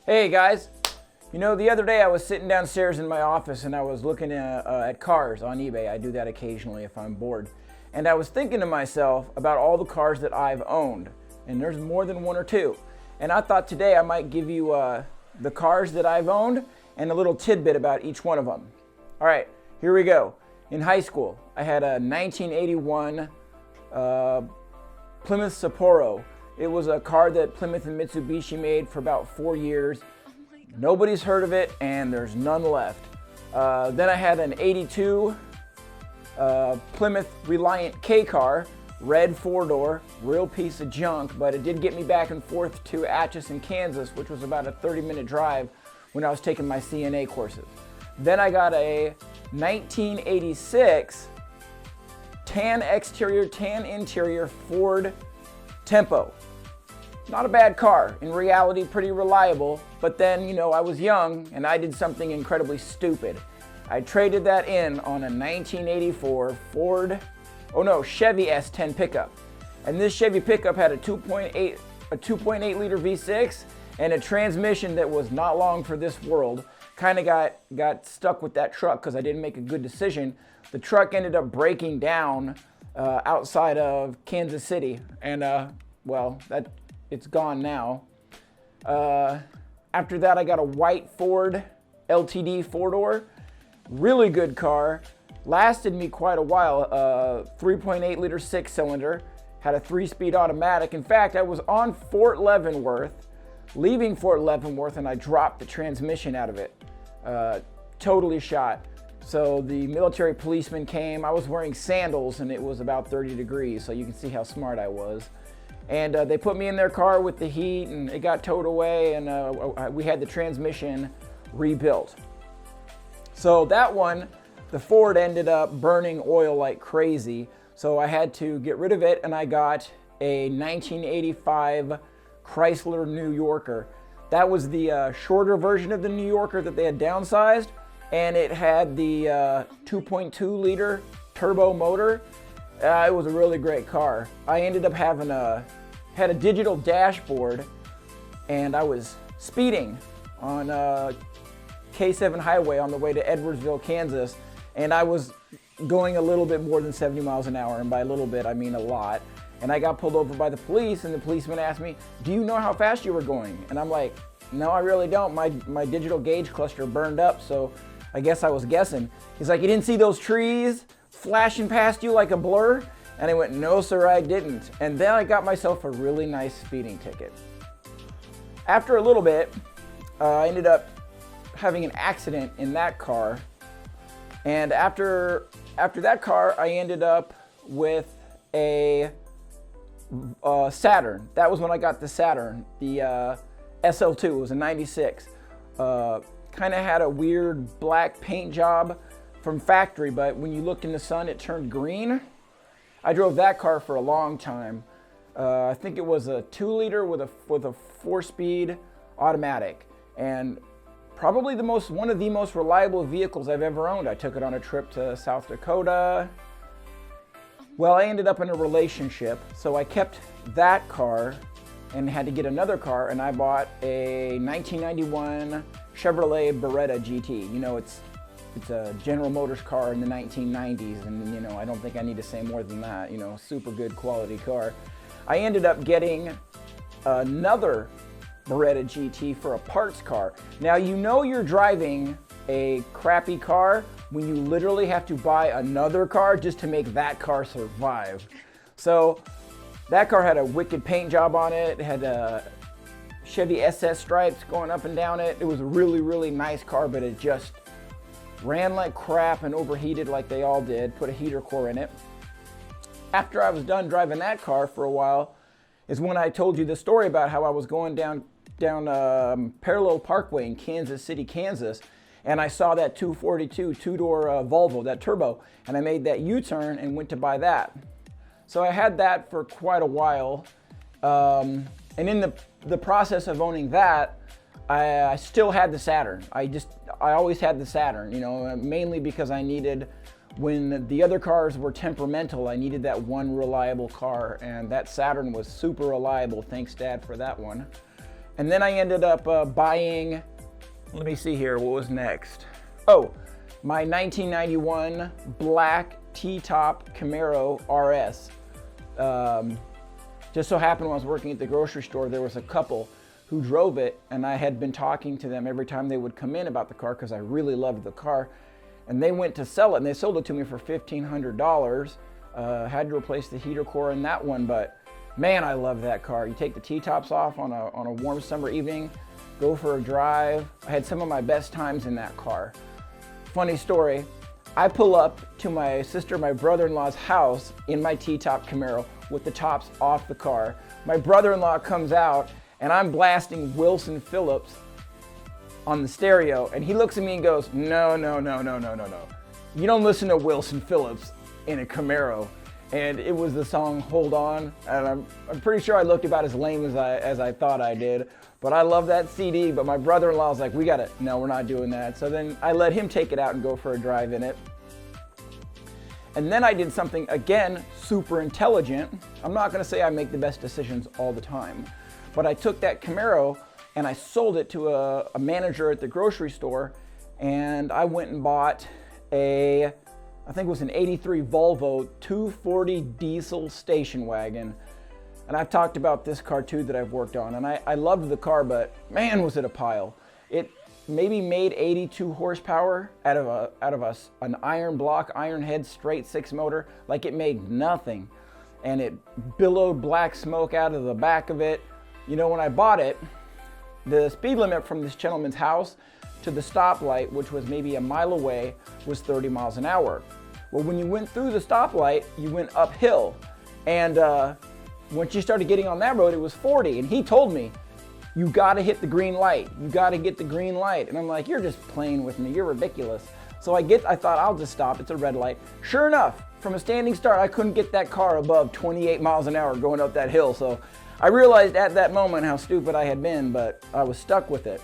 Hey guys, you know, the other day I was sitting downstairs in my office and I was looking at cars on eBay. I do that occasionally if I'm bored. And I was thinking to myself about all the cars that I've owned. And there's more than one or two. And I thought today I might give you the cars that I've owned and a little tidbit about each one of them. All right, here we go. In high school, I had a 1981 Plymouth Sapporo. It was a car that Plymouth and Mitsubishi made for about 4 years. Nobody's heard of it, and there's none left. Then I had an 82 Plymouth Reliant K car, red 4-door, real piece of junk, but it did get me back and forth to Atchison, Kansas, which was about a 30-minute drive when I was taking my CNA courses. Then I got a 1986 tan exterior, tan interior Ford Tempo. Not a bad car. In reality, pretty reliable. But then, you know, I was young and I did something incredibly stupid. I traded that in on a 1984 Chevy S10 pickup. And this Chevy pickup had a 2.8 liter V6 and a transmission that was not long for this world. Kind of got stuck with that truck because I didn't make a good decision. The truck ended up breaking down outside of Kansas City, and it's gone now. After that, I got a white Ford LTD 4-door, really good car, lasted me quite a while. 3.8 liter 6-cylinder, had a 3-speed automatic. In fact, I was on Fort Leavenworth, leaving Fort Leavenworth, and I dropped the transmission out of it. Totally shot. So the military policeman came. I was wearing sandals and it was about 30 degrees, so you can see how smart I was. And they put me in their car with the heat and it got towed away, and we had the transmission rebuilt. So that one, the Ford ended up burning oil like crazy, so I had to get rid of it, and I got a 1985 Chrysler New Yorker. That was the shorter version of the New Yorker that they had downsized, and it had the 2.2 liter turbo motor. It was a really great car. I ended up having had a digital dashboard, and I was speeding on K7 highway on the way to Edwardsville, Kansas, and I was going a little bit more than 70 miles an hour, and by a little bit I mean a lot. And I got pulled over by the police, and the policeman asked me, "Do you know how fast you were going?" And I'm like, "No, I really don't. My digital gauge cluster burned up, so I guess I was guessing." He's like, "You didn't see those trees flashing past you like a blur?" And I went, "No, sir, I didn't." And then I got myself a really nice speeding ticket. After a little bit, I ended up having an accident in that car. And after that car, I ended up with a Saturn. That was when I got the Saturn, the SL2. It was a 96. Kind of had a weird black paint job from factory, but when you looked in the sun, it turned green. I drove that car for a long time. I think it was a 2 liter with a 4-speed automatic, and probably one of the most reliable vehicles I've ever owned. I took it on a trip to South Dakota. Well, I ended up in a relationship, so I kept that car and had to get another car, and I bought a 1991 Chevrolet Beretta GT. You know, it's a General Motors car in the 1990s, and you know, I don't think I need to say more than that. You know, super good quality car. I ended up getting another Beretta GT for a parts car. Now, you know you're driving a crappy car when you literally have to buy another car just to make that car survive. So that car had a wicked paint job on it. It had Chevy SS stripes going up and down it. It was a really, really nice car, but it just ran like crap and overheated like they all did. Put a heater core in it. After I was done driving that car for a while is when I told you the story about how I was going down Parallel Parkway in Kansas City, Kansas, and I saw that 242 two-door Volvo, that turbo, and I made that U-turn and went to buy that. So I had that for quite a while, and in the process of owning that, I still had the Saturn. I always had the Saturn, you know, mainly because I needed, when the other cars were temperamental, I needed that one reliable car, and that Saturn was super reliable. Thanks, Dad, for that one. And then I ended up buying, let me see here, what was next? Oh, my 1991 black T-top Camaro RS. Just so happened when I was working at the grocery store, there was a couple who drove it, and I had been talking to them every time they would come in about the car because I really loved the car. And they went to sell it, and they sold it to me for $1,500. Had to replace the heater core in that one, but man, I love that car. You take the T-tops off on a warm summer evening, go for a drive. I had some of my best times in that car. Funny story, I pull up to my sister, my brother-in-law's house in my T-top Camaro with the tops off the car. My brother-in-law comes out, and I'm blasting Wilson Phillips on the stereo, and he looks at me and goes, no. You don't listen to Wilson Phillips in a Camaro. And it was the song Hold On, and I'm pretty sure I looked about as lame as I thought I did, but I love that CD. But my brother-in-law was like, no, we're not doing that. So then I let him take it out and go for a drive in it. And then I did something, again, super intelligent. I'm not gonna say I make the best decisions all the time, but I took that Camaro and I sold it to a manager at the grocery store, and I went and bought I think it was an 83 Volvo 240 diesel station wagon. And I've talked about this car too that I've worked on, and I loved the car, but man, was it a pile. It maybe made 82 horsepower out of an iron block, iron head, straight six motor. Like, it made nothing. And it billowed black smoke out of the back of it. You know, when I bought it, the speed limit from this gentleman's house to the stoplight, which was maybe a mile away, was 30 miles an hour. Well, when you went through the stoplight, you went uphill. And once you started getting on that road, it was 40. And he told me, you gotta hit the green light. You gotta get the green light. And I'm like, you're just playing with me, you're ridiculous. So I thought, I'll just stop, it's a red light. Sure enough, from a standing start, I couldn't get that car above 28 miles an hour going up that hill. So I realized at that moment how stupid I had been, but I was stuck with it.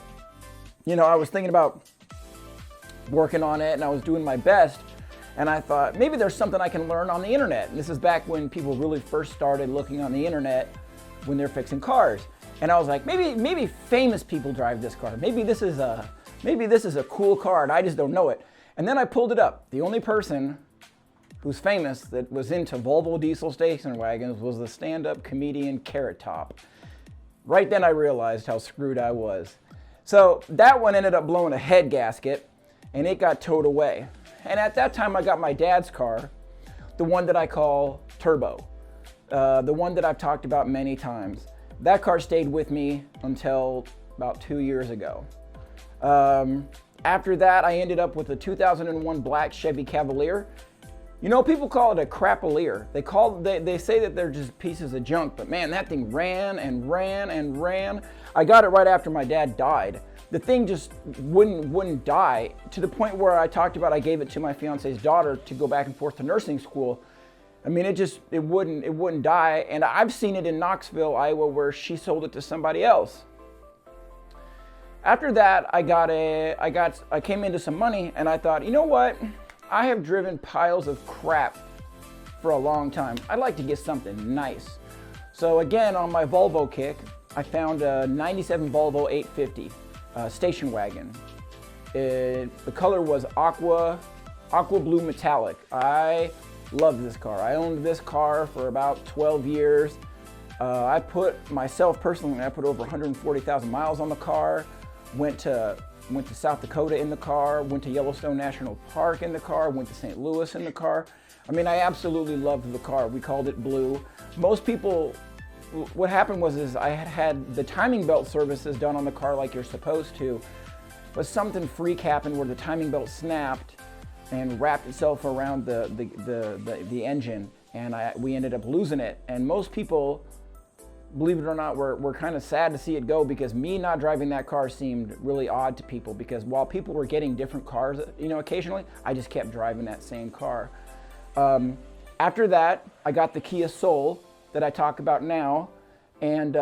You know, I was thinking about working on it, and I was doing my best, and I thought, maybe there's something I can learn on the internet. And this is back when people really first started looking on the internet when they're fixing cars. And I was like, maybe famous people drive this car. Maybe this is a cool car, and I just don't know it. And then I pulled it up. The only person who's famous that was into Volvo diesel station wagons was the stand-up comedian Carrot Top. Right then I realized how screwed I was. So that one ended up blowing a head gasket, and it got towed away. And at that time I got my dad's car, the one that I call Turbo, the one that I've talked about many times. That car stayed with me until about 2 years ago. After that, I ended up with a 2001 black Chevy Cavalier. You know, people call it a crapalier. They say that they're just pieces of junk, but man, that thing ran and ran and ran. I got it right after my dad died. The thing just wouldn't die, to the point where I talked about I gave it to my fiance's daughter to go back and forth to nursing school. I mean, it wouldn't die. And I've seen it in Knoxville, Iowa, where she sold it to somebody else. After that, I came into some money, and I thought, you know what? I have driven piles of crap for a long time. I'd like to get something nice. So again, on my Volvo kick, I found a 97 Volvo 850 station wagon. The color was aqua blue metallic. I loved this car. I owned this car for about 12 years. I put over 140,000 miles on the car. Went to South Dakota in the car, went to Yellowstone National Park in the car, went to St. Louis in the car. I mean, I absolutely loved the car. We called it Blue. Most people, what happened was I had the timing belt services done on the car like you're supposed to, but something freak happened where the timing belt snapped and wrapped itself around the engine, and we ended up losing it. And most people, believe it or not, we're kind of sad to see it go, because me not driving that car seemed really odd to people, because while people were getting different cars, you know, occasionally, I just kept driving that same car. After that, I got the Kia Soul that I talk about now, and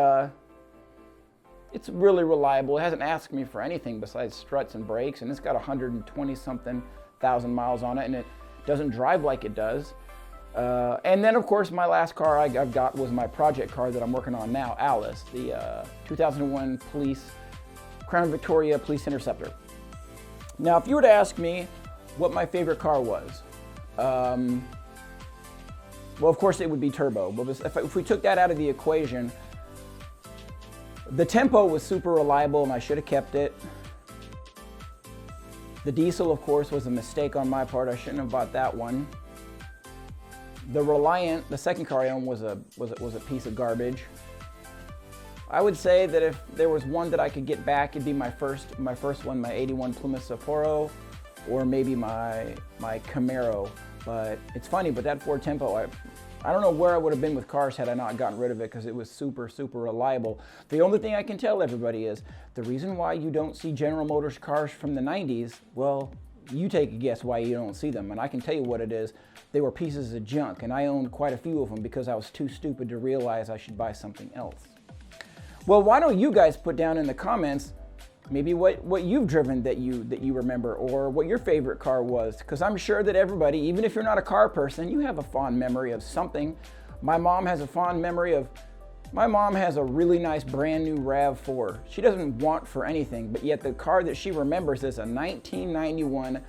it's really reliable. It hasn't asked me for anything besides struts and brakes, and it's got 120-something thousand miles on it, and it doesn't drive like it does. And then, of course, my last car I've got was my project car that I'm working on now, Alice, the 2001 Crown Victoria Police Interceptor. Now, if you were to ask me what my favorite car was, well, of course, it would be turbo. But if we took that out of the equation, the tempo was super reliable, and I should have kept it. The diesel, of course, was a mistake on my part. I shouldn't have bought that one. The Reliant, the second car I owned, was a piece of garbage. I would say that if there was one that I could get back, it'd be my first one, my '81 Plymouth Sapporo, or maybe my Camaro. But it's funny, but that Ford Tempo, I don't know where I would have been with cars had I not gotten rid of it, because it was super, super reliable. The only thing I can tell everybody is the reason why you don't see General Motors cars from the 90s, well, you take a guess why you don't see them, and I can tell you what it is. They were pieces of junk, and I owned quite a few of them because I was too stupid to realize I should buy something else. Well, why don't you guys put down in the comments maybe what you've driven that you remember, or what your favorite car was, because I'm sure that everybody, even if you're not a car person, you have a fond memory of something. My mom has a fond memory of, my mom has a really nice brand new RAV4. She doesn't want for anything, but yet the car that she remembers is a 1991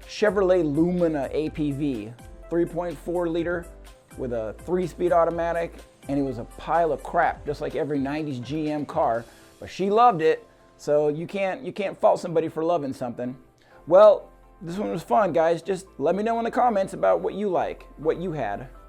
Chevrolet Lumina APV, 3.4 liter with a 3-speed automatic, and it was a pile of crap, just like every 90s GM car, but she loved it. So you can't fault somebody for loving something. Well, this one was fun, guys. Just let me know in the comments about what you like, what you had.